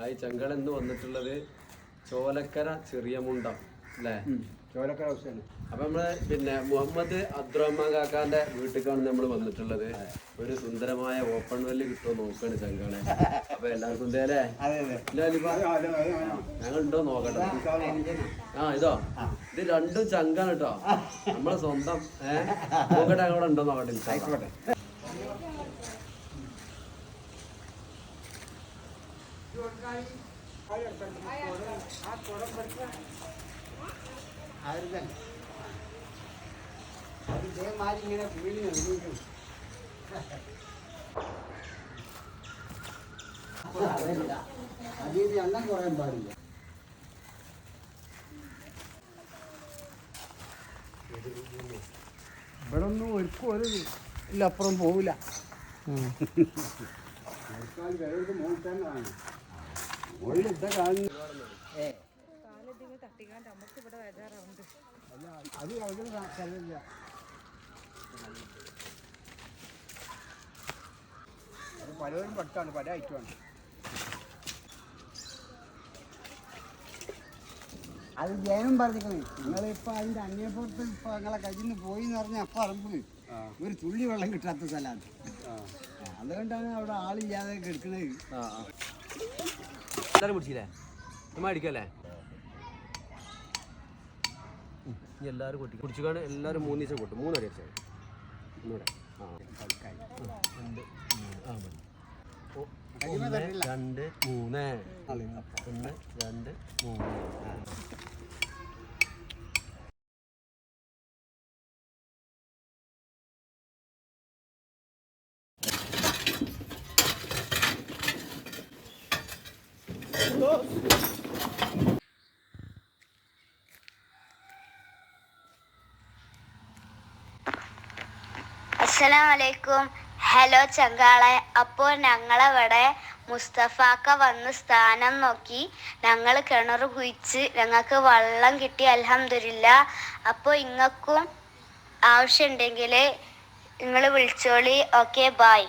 ഈ ചങ്കൾ എന്ന് വന്നിട്ടുള്ളത് ചോലക്കര ചെറിയ മുണ്ടം അല്ലേ? ചോലക്കര ഹൗസാണ്. അപ്പൊ നമ്മള് പിന്നെ മുഹമ്മദ് അബ്ദുറഹ്മാൻ കാക്കാന്റെ വീട്ടിലേക്കാണ് നമ്മൾ വന്നിട്ടുള്ളത്. ഒരു സുന്ദരമായ ഓപ്പൺ വെല്ല് കിട്ടുമോ നോക്കാണ് ചങ്കളെ. അപ്പൊ എല്ലാവർക്കും എന്തേലേ ഞങ്ങൾ ഉണ്ടോ നോക്കട്ടെ. ഇതോ ഇത് രണ്ടും ചങ്കാണ് കേട്ടോ, നമ്മളെ സ്വന്തം. നോക്കട്ടെ ഞങ്ങളവിടെ ഉണ്ടോ നോക്കട്ടെ. ഇങ്ങനെ വീട് അതിൽ എണ്ണം കുറയാൻ പാടില്ല. ഇവിടെ ഒന്നും ഒരിക്കും ഒരു ഇല്ല, അപ്പുറം പോവില്ല. മുകളിൽ ഇതാ കാണുന്നു. അത് അവിടെ സ്ഥലമില്ല. അത് പലവരും പഠിത്താണ്, പല ഐറ്റമാണ്. അത് ജയനും പറഞ്ഞിരിക്കണേ, നിങ്ങളിപ്പോൾ അതിൻ്റെ അങ്ങേപ്പുറത്ത് ഇപ്പോൾ നിങ്ങളെ കയ്യിൽ നിന്ന് പോയി എന്ന് പറഞ്ഞാൽ അപ്പം അറിമ്പ് ഒരു തുള്ളി വെള്ളം കിട്ടാത്ത സ്ഥലമാണ്. അതുകൊണ്ടാണ് അവിടെ ആളില്ലാതെ കിടക്കണത്. എല്ലാവരും പിടിച്ചില്ലേ? നമ്മൾ അടിക്കല്ലേ? എല്ലാവരും കൊട്ടി കുടിച്ചുകാണ്. എല്ലാവരും 3 ദിവസം കൊട്ടും. 3 അടിച്ചാൽ 3 2 3 1 2 3. അസ്സലാമലൈക്കും. ഹലോ ചങ്കാളെ. അപ്പോൾ ഞങ്ങളവിടെ മുസ്തഫാക്ക വന്ന് സ്ഥാനം നോക്കി ഞങ്ങൾ കിണർ കുഴിച്ച് ഞങ്ങൾക്ക് വെള്ളം കിട്ടി, അൽഹംദുലില്ലാ. അപ്പോൾ ഇങ്ങൾക്കും ആവശ്യമുണ്ടെങ്കിൽ നിങ്ങൾ വിളിച്ചോളി. Okay, bye.